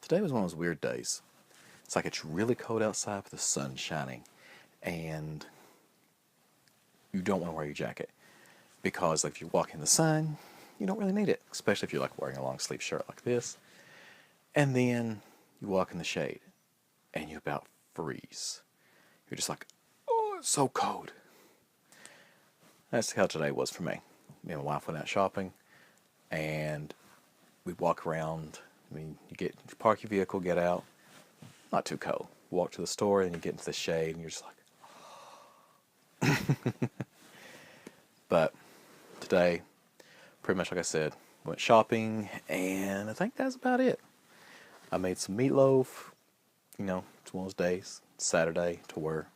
Today was one of those weird days. It's like it's really cold outside, but the sun's shining, and you don't want to wear your jacket because, like, if you walk in the sun, you don't really need it, especially if you're like wearing a long sleeve shirt like this. And then you walk in the shade, and you about freeze. You're just like, oh, it's so cold. That's how today was for me. Me and my wife went out shopping, and we walk around. I mean, you park your vehicle, get out. Not too cold. Walk to the store, and you get into the shade, and you're just like. But today, pretty much like I said, went shopping, and I think that's about it. I made some meatloaf. You know, it's one of those days, Saturday, to where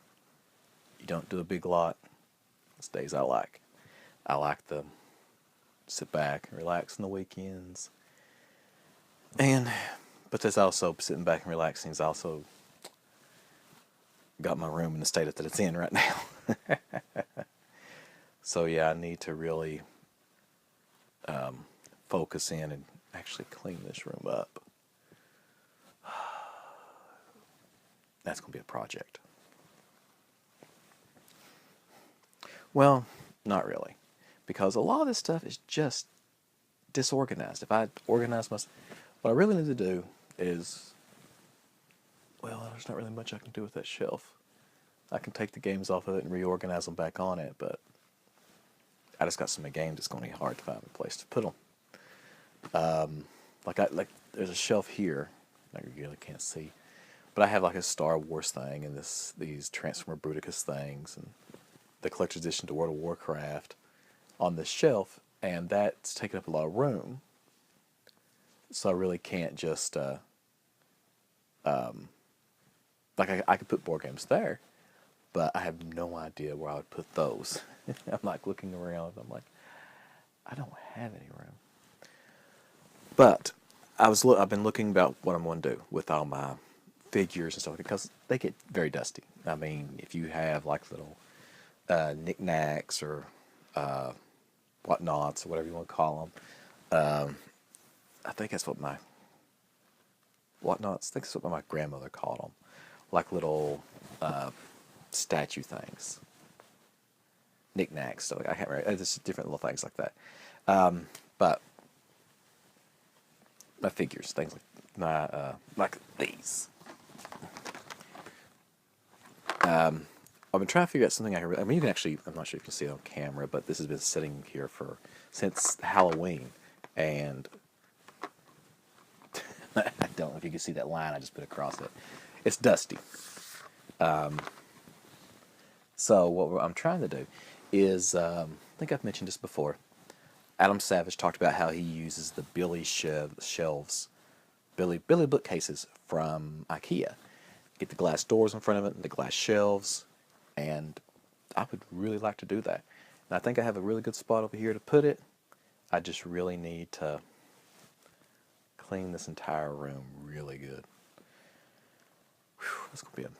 you don't do a big lot. It's days I like. I like to sit back and relax on the weekends. But there's also sitting back and relaxing is also got my room in the state that it's in right now. So yeah, I need to really focus in and actually clean this room up. That's going to be a project. Well, not really. Because a lot of this stuff is just disorganized. If I organize myself, what I really need to do is, well, there's not really much I can do with that shelf. I can take the games off of it and reorganize them back on it, but I just got so many games it's going to be hard to find a place to put them. Like there's a shelf here. I really can't see, but I have like a Star Wars thing and these Transformer Bruticus things and the collector's edition to World of Warcraft on this shelf, and that's taking up a lot of room. So I really can't just I could put board games there, but I have no idea where I would put those. I'm like looking around. I'm like, I don't have any room. But I've been looking about what I'm going to do with all my figures and stuff because they get very dusty. I mean, if you have like little knickknacks or whatnots or whatever you want to call them, I think that's what my whatnots. I think that's what my grandmother called them, like little statue things, knickknacks. So I can't remember. There's different little things like that. But my figures, things like these. I've been trying to figure out something I mean, you can actually. I'm not sure if you can see it on camera, but this has been sitting here since Halloween, and I don't know if you can see that line I just put across it. It's dusty. So what I'm trying to do is, I think I've mentioned this before. Adam Savage talked about how he uses the Billy bookcases from IKEA. Get the glass doors in front of it and the glass shelves, and I would really like to do that. And I think I have a really good spot over here to put it. I just really need to clean this entire room really good. Whew, that's going to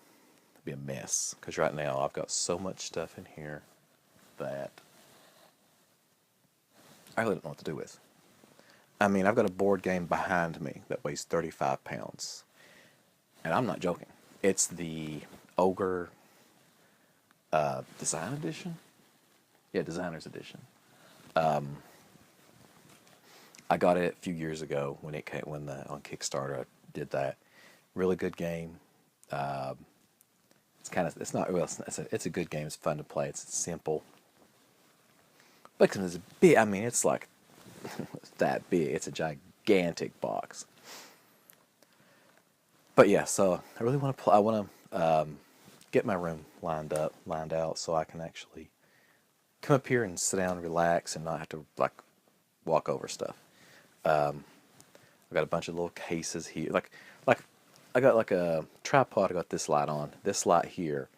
be a mess, because right now I've got so much stuff in here that I really don't know what to do with. I mean, I've got a board game behind me that weighs 35 pounds. And I'm not joking. It's the Ogre Design Edition? Yeah, Designer's Edition. I got it a few years ago when it came, on Kickstarter I did that. Really good game. It's a good game. It's fun to play. It's simple. But it's big. I mean, it's like it's that big. It's a gigantic box. But yeah, so I really want to play. I want to get my room lined out, so I can actually come up here and sit down and relax and not have to like walk over stuff. I've got a bunch of little cases here. Like I got like a tripod. I got this light on. This light here.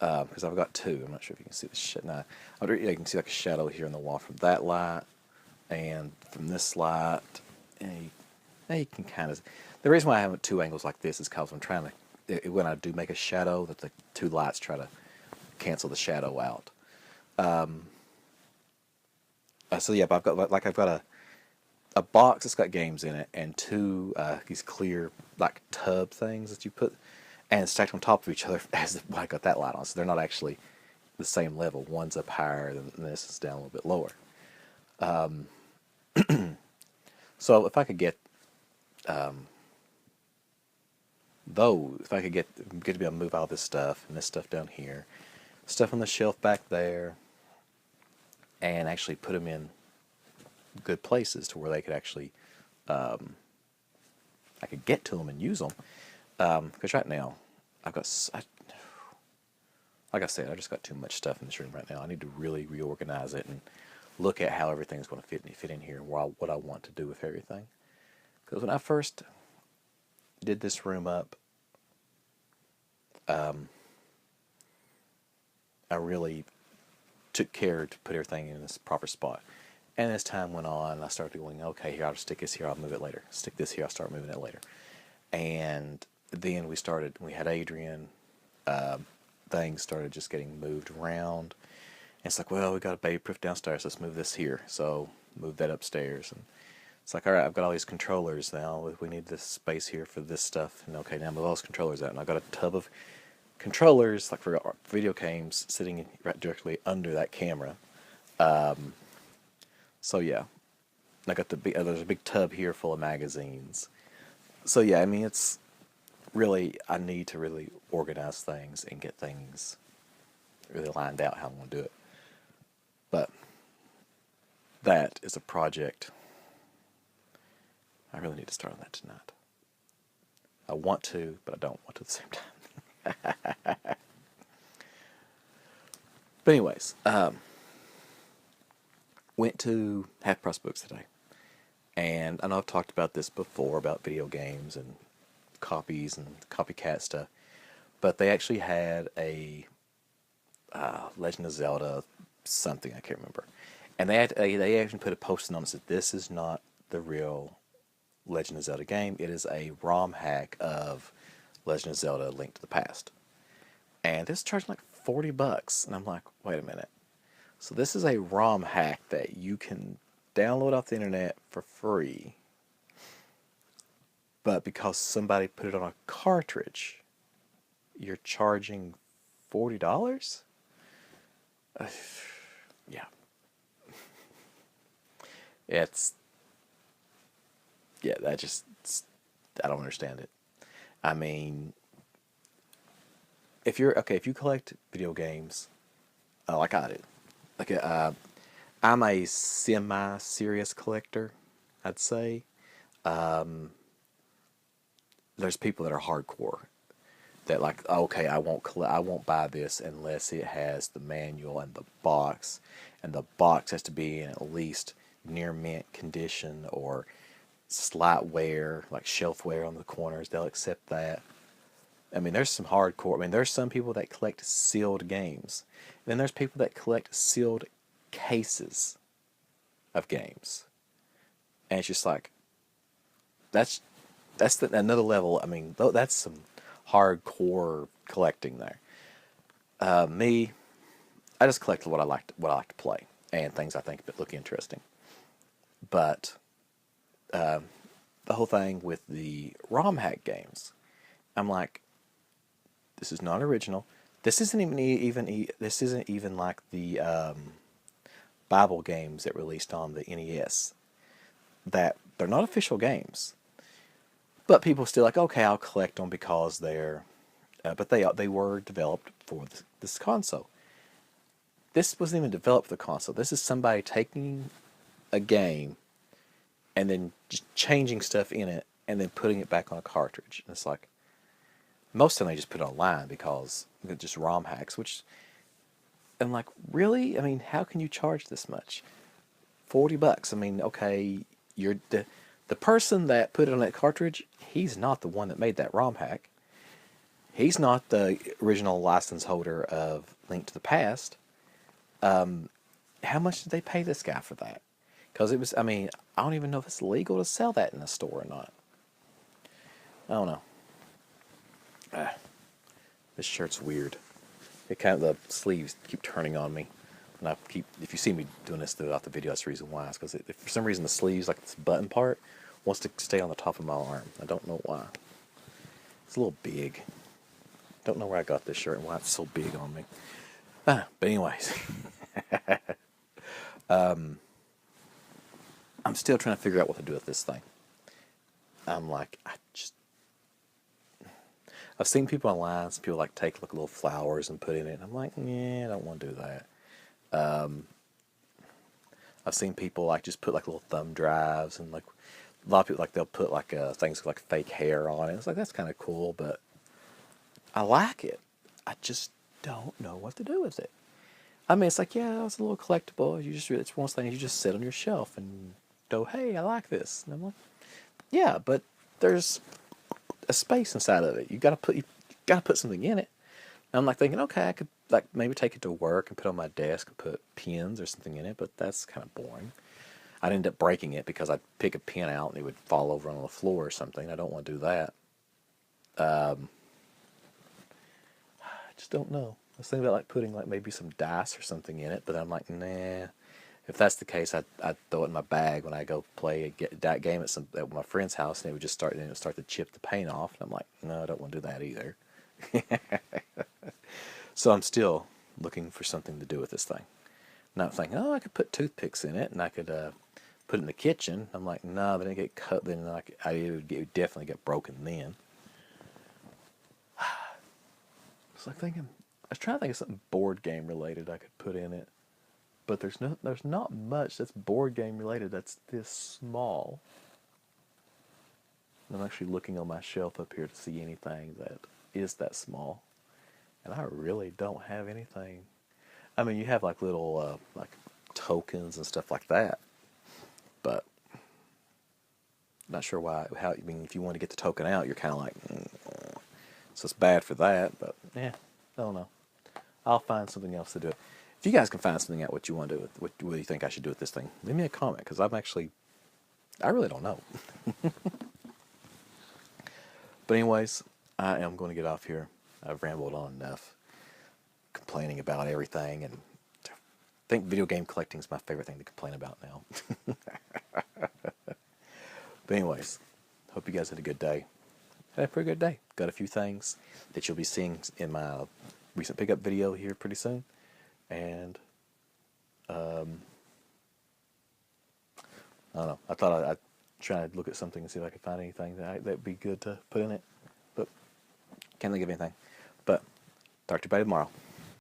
Because I've got two. I'm not sure if you can see the shit now. You can see like a shadow here on the wall from that light and from this light. And you can kind of. The reason why I have two angles like this is because I'm trying to. When I do make a shadow, that the two lights try to cancel the shadow out. So yeah, but I've got a box that's got games in it, and two these clear like tub things that you put and stacked on top of each other as well, I got that light on. So they're not actually the same level. One's up higher than this, is down a little bit lower. So if I could get those, if I could get to be able to move all this stuff and this stuff down here, stuff on the shelf back there, and actually put them in good places to where they could actually, I could get to them and use them. Because right now, like I said, I just got too much stuff in this room right now. I need to really reorganize it and look at how everything's going to fit in here and what I want to do with everything. Because when I first did this room up, I really took care to put everything in its proper spot. And as time went on, I started going, okay, here, I'll just stick this here, I'll move it later. Stick this here, I'll start moving it later. And then we had Adrian, things started just getting moved around. And it's like, well, we got a baby-proof downstairs, let's move this here. So move that upstairs. And it's like, all right, I've got all these controllers now. We need this space here for this stuff. And okay, now move all those controllers out. And I've got a tub of controllers, like for video games, sitting right directly under that camera. So yeah, I got there's a big tub here full of magazines. So yeah, I mean, it's really, I need to really organize things and get things really lined out how I'm going to do it. But that is a project. I really need to start on that tonight. I want to, but I don't want to at the same time. But anyways, went to Half Price Books today. And I know I've talked about this before, about video games and copies and copycat stuff. But they actually had a Legend of Zelda something, I can't remember. And they actually put a post on it that said, this is not the real Legend of Zelda game. It is a ROM hack of Legend of Zelda: Link to the Past. And this charged like $40. And I'm like, wait a minute. So this is a ROM hack that you can download off the internet for free. But because somebody put it on a cartridge, you're charging $40? Yeah. That just, I don't understand it. I mean, if you collect video games, like I do, like I'm a semi-serious collector, I'd say. There's people that are hardcore, that like, okay, I won't buy this unless it has the manual and the box has to be in at least near mint condition or slight wear, like shelf wear on the corners. They'll accept that. I mean, there's some hardcore. I mean, there's some people that collect sealed games. And then there's people that collect sealed cases of games. And it's just like, that's another level. I mean, that's some hardcore collecting there. Me, I just collect what I like to play and things I think that look interesting. But the whole thing with the ROM hack games, I'm like, this is not original. This isn't even like the Bible games that released on the NES. That they're not official games, but people still like, okay, I'll collect them because they're, but they were developed for this console. This wasn't even developed for the console. This is somebody taking a game and then just changing stuff in it and then putting it back on a cartridge. And it's like, most of them they just put it online because it's just ROM hacks, which I'm like, really? I mean, how can you charge this much? $40. I mean, okay, you're the person that put it on that cartridge, he's not the one that made that ROM hack. He's not the original license holder of Link to the Past. How much did they pay this guy for that? Because it was, I mean, I don't even know if it's legal to sell that in a store or not. I don't know. This shirt's weird. The sleeves keep turning on me. And if you see me doing this throughout the video, that's the reason why. It's because for some reason the sleeves, like this button part, wants to stay on the top of my arm. I don't know why. It's a little big. Don't know where I got this shirt and why it's so big on me. But anyways, I'm still trying to figure out what to do with this thing. I'm like, I've seen people online, some people like take like little flowers and put in it. And I'm like, yeah, I don't want to do that. I've seen people like just put like little thumb drives, and like a lot of people like they'll put like things like fake hair on it. It's like, that's kind of cool, but I like it. I just don't know what to do with it. I mean, it's like, yeah, it's a little collectible. It's one of those things you just sit on your shelf and go, hey, I like this. And I'm like, yeah, but there's a space inside of it. You gotta put something in it. And I'm like thinking, okay, I could like maybe take it to work and put it on my desk and put pins or something in it, but that's kind of boring. I'd end up breaking it because I'd pick a pin out and it would fall over on the floor or something. I don't want to do that. I just don't know. I was thinking about like putting like maybe some dice or something in it, but I'm like, nah. If that's the case, I'd throw it in my bag when I go play that game at my friend's house, and it would just start to chip the paint off. And I'm like, no, I don't want to do that either. So I'm still looking for something to do with this thing. Not thinking, oh, I could put toothpicks in it, and I could put it in the kitchen. I'm like, no, then it get cut. Then it would definitely get broken then. It's like thinking. I was trying to think of something board game related I could put in it. But there's not much that's board game related that's this small. I'm actually looking on my shelf up here to see anything that is that small, and I really don't have anything. I mean, you have like little like tokens and stuff like that, but not sure why. How I mean, if you want to get the token out, you're kind of like, so it's bad for that. But yeah, I don't know. I'll find something else to do it. If you guys can find something out what you want to do with what you think I should do with this thing, leave me a comment, because I really don't know. But anyways, I am going to get off here. I've rambled on enough, complaining about everything, and I think video game collecting is my favorite thing to complain about now. But anyways, hope you guys had a good day. Had a pretty good day. Got a few things that you'll be seeing in my recent pickup video here pretty soon. And I don't know. I thought I'd try to look at something and see if I could find anything that'd be good to put in it, but can't think of anything. But talk to you about it tomorrow.